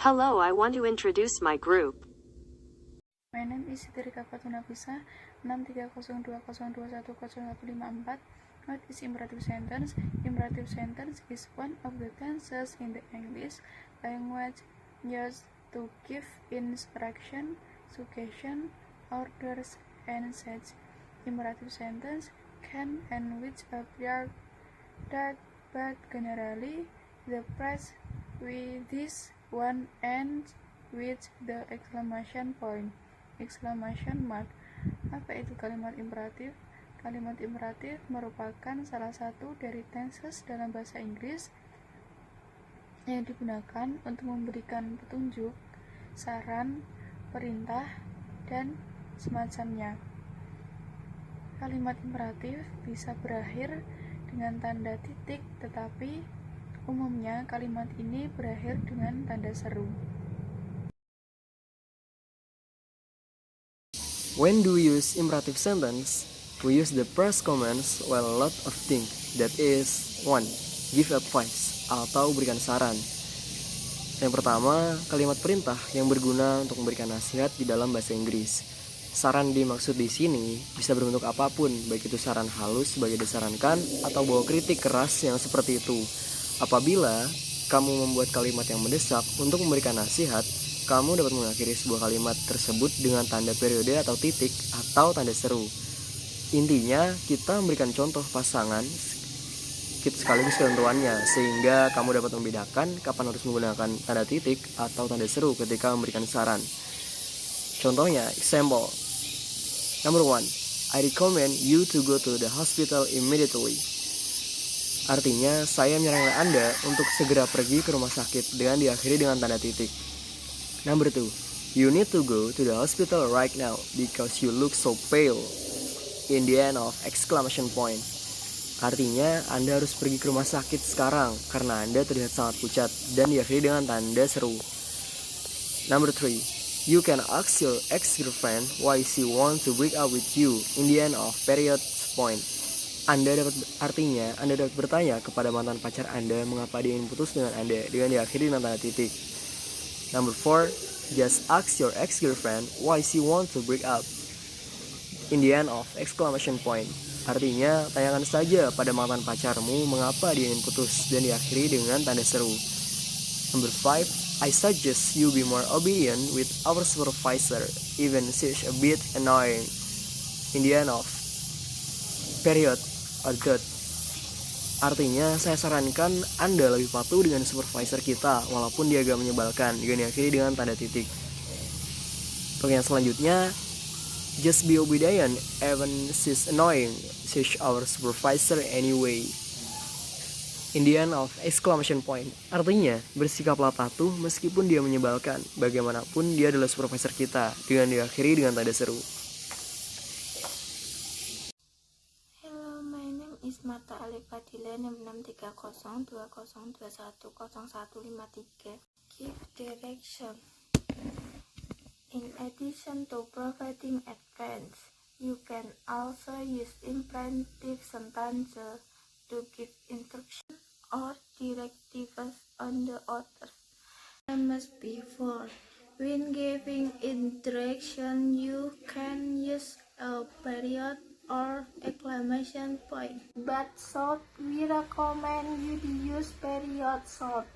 Hello, I want to introduce my group. My name is Siti Rika Fatunafisa, 63020210854. What is imperative sentence? Imperative sentence is one of the tenses in the English language used to give instruction, suggestion, orders, and such. Imperative sentence can end with a verb that, but generally the phrase with this one ends with the exclamation point. Exclamation mark. Apa itu kalimat imperatif? Kalimat imperatif merupakan salah satu dari tenses dalam bahasa Inggris yang digunakan untuk memberikan petunjuk, saran, perintah, dan semacamnya. Kalimat imperatif bisa berakhir dengan tanda titik, tetapi umumnya kalimat ini berakhir dengan tanda seru. When do we use imperative sentence? We use the past commands while a lot of things. That is, 1. Give advice atau berikan saran. Yang pertama, kalimat perintah yang berguna untuk memberikan nasihat di dalam bahasa Inggris. Saran dimaksud di sini bisa berbentuk apapun, baik itu saran halus sebagai disarankan atau bawa kritik keras yang seperti itu. Apabila kamu membuat kalimat yang mendesak untuk memberikan nasihat, kamu dapat mengakhiri sebuah kalimat tersebut dengan tanda periode atau titik atau tanda seru. Intinya, kita memberikan contoh pasangan sekaligus ketentuannya, sehingga kamu dapat membedakan kapan harus menggunakan tanda titik atau tanda seru ketika memberikan saran. Contohnya, example. Number 1, I recommend you to go to the hospital immediately. Artinya, saya menyarankan Anda untuk segera pergi ke rumah sakit dengan diakhiri dengan tanda titik. Number 2, you need to go to the hospital right now because you look so pale. In the end of exclamation point. Artinya, Anda harus pergi ke rumah sakit sekarang karena Anda terlihat sangat pucat, dan diakhiri dengan tanda seru. Number 3, you can ask your ex-girlfriend why she wants to break up with you in the end of period point. Anda dapat bertanya kepada mantan pacar Anda mengapa dia ingin putus dengan Anda dengan diakhiri dengan tanda titik. Number 4, just ask your ex-girlfriend why she wants to break up in the end of exclamation point. Artinya, tanyakan saja pada mantan pacarmu mengapa dia ingin putus dan diakhiri dengan tanda seru. Number 5, I suggest you be more obedient with our supervisor, even she's a bit annoying. In the end of period or dot. Artinya, saya sarankan Anda lebih patuh dengan supervisor kita walaupun dia agak menyebalkan, dengan diakhiri dengan tanda titik. Untuk yang selanjutnya, just be obedient even she's annoying, she's our supervisor anyway. In the end of exclamation point. Artinya, bersikaplah patuh meskipun dia menyebalkan, bagaimanapun dia adalah supervisor kita, dengan diakhiri dengan tanda seru. Marta Alifadila 663020210153. Give direction. In addition to providing advice, you can also use imperative sentences to give instruction or directives on the others. Before, when giving instruction, you can use a period or exclamation point. But short, we recommend you to use period short.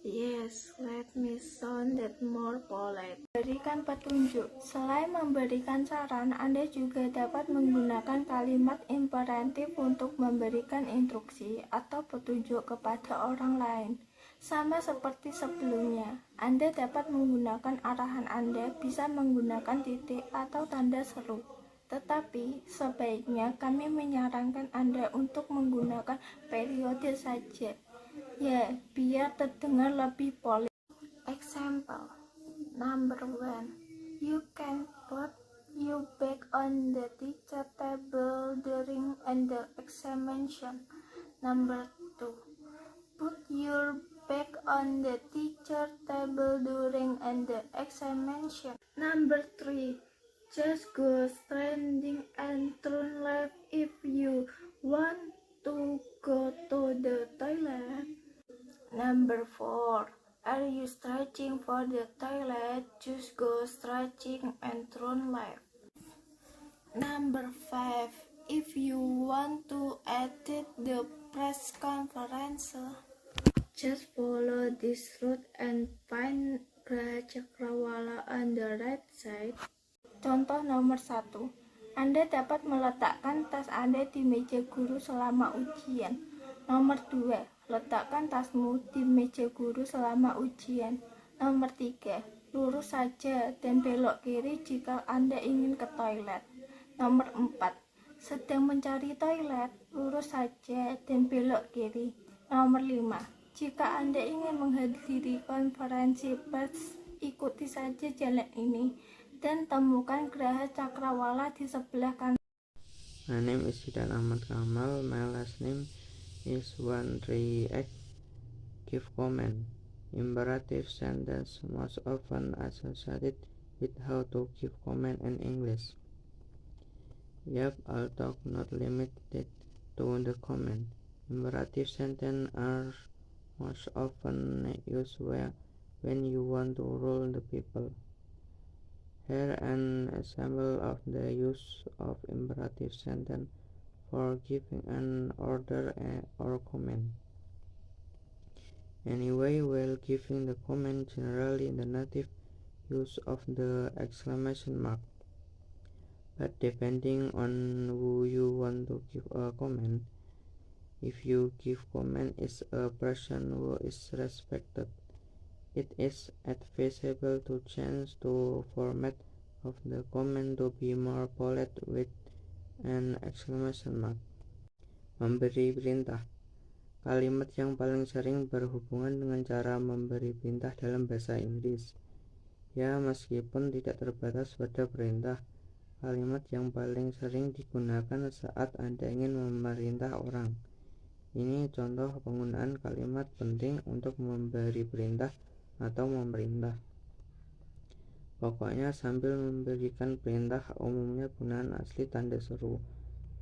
Yes, let me sound that more polite. Berikan petunjuk. Selain memberikan saran, Anda juga dapat menggunakan kalimat imperatif untuk memberikan instruksi atau petunjuk kepada orang lain. Sama seperti sebelumnya, Anda dapat menggunakan arahan Anda bisa menggunakan titik atau tanda seru. Tetapi, sebaiknya kami menyarankan Anda untuk menggunakan periode saja. Ya, biar terdengar lebih polis. Example. Number 1. You can put your back on the teacher table during the examination. Number 2. Put your back on the teacher table during the examination. Number 3. Just go standing and turn left if you want to go to the toilet. Number 4. Are you stretching for the toilet? Just go stretching and turn left. Number 5. If you want to attend the press conference, just follow this route and find Graha Cakrawala on the right side. Contoh nomor 1. Anda dapat meletakkan tas Anda di meja guru selama ujian. Nomor 2. Letakkan tasmu di meja guru selama ujian. Nomor 3. Lurus saja dan belok kiri jika Anda ingin ke toilet. Nomor 4. Sedang mencari toilet, lurus saja dan belok kiri. Nomor 5. Jika Anda ingin menghadiri konferensi pers, ikuti saja jalan ini dan temukan Graha Cakrawala di sebelah kanan. My name is Zidan Ahmad Kamal. My last name is Wan React. Give comment. Imperative sentence most often associated with how to give comment in English. Yep, I'll talk not limited to the comment. Imperative sentences are most often used when you want to rule the people. Here an example of the use of imperative sentence for giving an order or comment. Anyway, while giving the comment, generally the native use of the exclamation mark. But depending on who you want to give a comment, if you give comment is a person who is respected, it is advisable to change the format of the comment to be more polite with an exclamation mark. Memberi perintah. Kalimat yang paling sering berhubungan dengan cara memberi perintah dalam bahasa Inggris. Ya, meskipun tidak terbatas pada perintah, kalimat yang paling sering digunakan saat Anda ingin memerintah orang. Ini contoh penggunaan kalimat penting untuk memberi perintah atau memerintah. Pokoknya sambil memberikan perintah umumnya penggunaan asli tanda seru,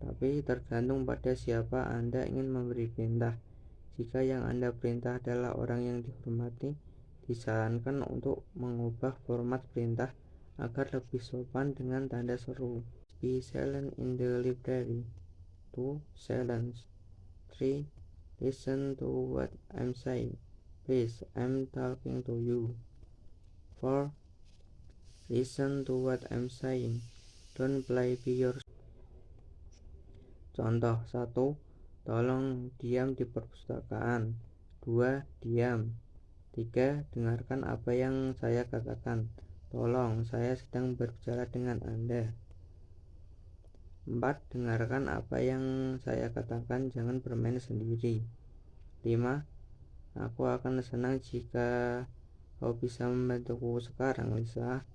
tapi tergantung pada siapa Anda ingin memberi perintah. Jika yang Anda perintah adalah orang yang dihormati, disarankan untuk mengubah format perintah agar lebih sopan dengan tanda seru. Be silent in the library. 2. Silence. 3. Listen to what I'm saying. Please, I'm talking to you. 4. Listen to what I'm saying. Don't play by your. Contoh 1. Tolong diam di perpustakaan. 2. Diam. 3. Dengarkan apa yang saya katakan. Tolong, saya sedang berbicara dengan Anda. 4. Dengarkan apa yang saya katakan, jangan bermain sendiri. 5. Aku akan senang jika kau bisa membantuku sekarang, Lisa.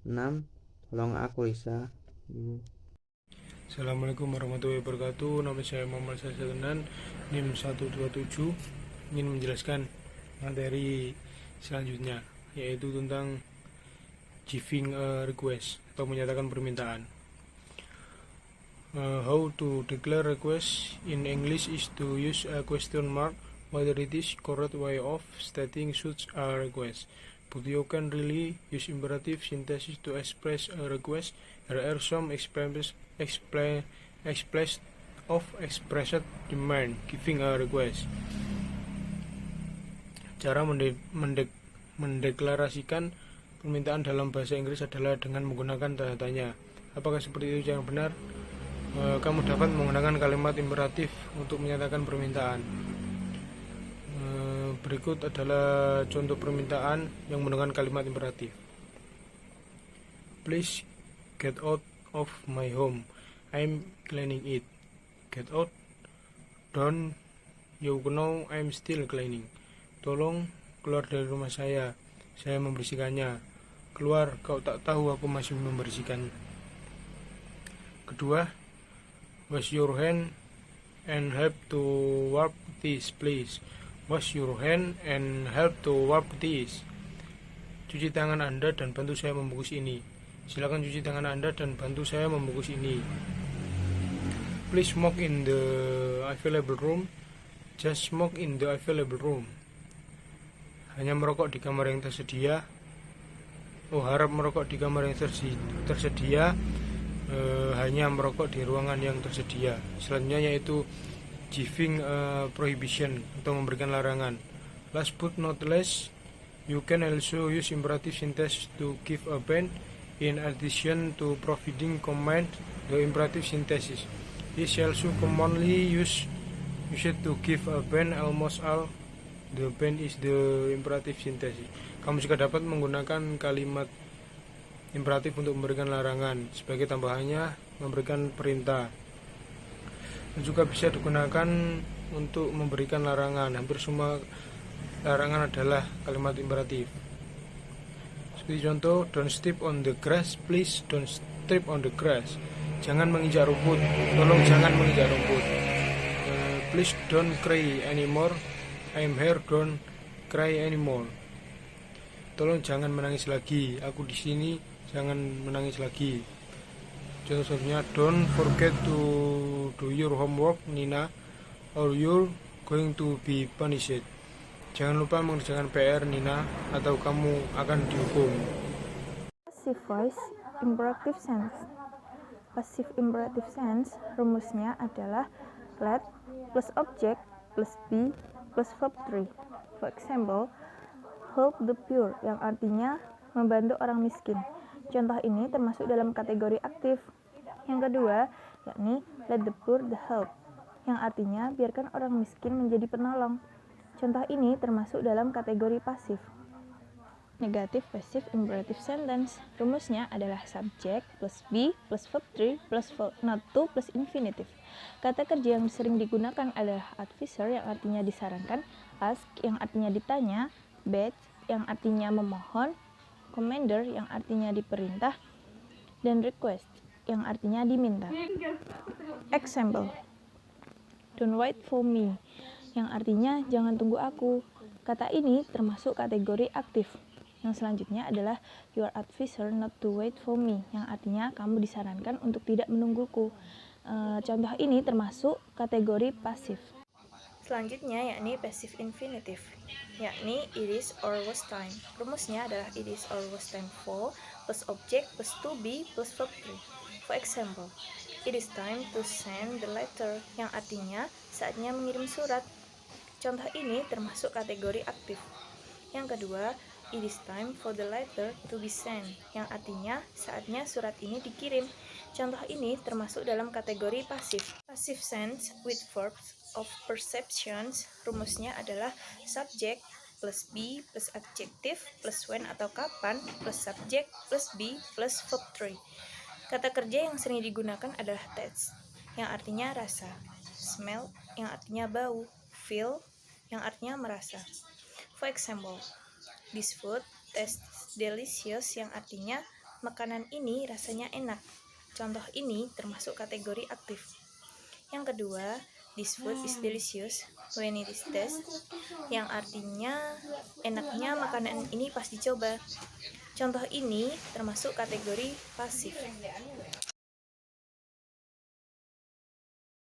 6. Tolong aku, Lisa. Assalamualaikum warahmatullahi wabarakatuh. Nama saya Muhammad Sajadan, NIM 127. Ingin menjelaskan materi selanjutnya, yaitu tentang giving a request atau menyatakan permintaan. How to declare request in English is to use a question mark, whether it is correct way of stating such a request. But you can really use imperative synthesis to express a request. Here are some expressed demand giving a request. Cara mendeklarasikan permintaan dalam bahasa Inggris adalah dengan menggunakan tanda tanya. Apakah seperti itu yang benar? Kamu dapat menggunakan kalimat imperatif untuk menyatakan permintaan. Berikut adalah contoh permintaan yang menggunakan kalimat imperatif. Please get out of my home. I'm cleaning it. Get out. Don't you know I'm still cleaning. Tolong keluar dari rumah saya membersihkannya. Keluar, kau tak tahu aku masih membersihkan. Kedua, wash your hand and help to wipe this, please. Wash your hand and help to wipe this. Cuci tangan Anda dan bantu saya membungkus ini. Silakan cuci tangan Anda dan bantu saya membungkus ini. Please smoke in the available room. Just smoke in the available room. hanya merokok di kamar yang tersedia. Harap merokok di kamar yang tersedia, hanya merokok di ruangan yang tersedia. Selanjutnya yaitu giving prohibition atau memberikan larangan. Last but not least, you can also use imperative sentence to give a ban in addition to providing command. The imperative synthesis is also commonly used to give a ban. Almost all the ban is the imperative synthesis. Kamu juga dapat menggunakan kalimat imperatif untuk memberikan larangan. Sebagai tambahannya memberikan perintah. Dan juga bisa digunakan untuk memberikan larangan. Hampir semua larangan adalah kalimat imperatif. Seperti contoh, don't step on the grass, please don't step on the grass. Jangan menginjak rumput, tolong jangan menginjak rumput. Please don't cry anymore, I'm here, don't cry anymore. Tolong jangan menangis lagi, aku di sini, jangan menangis lagi. Contoh selanjutnya, don't forget to do your homework, Nina, or you're going to be punished. Jangan lupa mengerjakan PR, Nina, atau kamu akan dihukum. Passive voice imperative sense. Passive imperative sense rumusnya adalah let plus object plus be plus verb 3. For example, help the poor yang artinya membantu orang miskin. Contoh ini termasuk dalam kategori aktif. Yang kedua, yakni let the poor the help yang artinya biarkan orang miskin menjadi penolong. Contoh ini termasuk dalam kategori pasif. Negative passive imperative sentence rumusnya adalah subject plus be plus verb 3 plus not to plus infinitive. Kata kerja yang sering digunakan adalah advisor yang artinya disarankan, ask yang artinya ditanya, beg yang artinya memohon, commander yang artinya diperintah, dan request yang artinya diminta. Example, don't wait for me yang artinya jangan tunggu aku. Kata ini termasuk kategori aktif. Yang selanjutnya adalah your advisor not to wait for me yang artinya kamu disarankan untuk tidak menungguku. Contoh ini termasuk kategori pasif. Selanjutnya yakni passive infinitive, yakni it is or was time. Rumusnya adalah it is or was time for plus object plus to be plus verb 3. For example, it is time to send the letter yang artinya saatnya mengirim surat. Contoh ini termasuk kategori aktif. Yang kedua, it is time for the letter to be sent yang artinya saatnya surat ini dikirim. Contoh ini termasuk dalam kategori pasif. Passive sense with verbs of perceptions rumusnya adalah subject plus be plus adjective plus when atau kapan plus subject plus be plus verb 3. Kata kerja yang sering digunakan adalah taste yang artinya rasa, smell yang artinya bau, feel yang artinya merasa. For example, this food tastes delicious yang artinya makanan ini rasanya enak. Contoh ini termasuk kategori aktif. Yang kedua, this food is delicious when it is tasted yang artinya enaknya makanan ini pas dicoba. Contoh ini termasuk kategori pasif.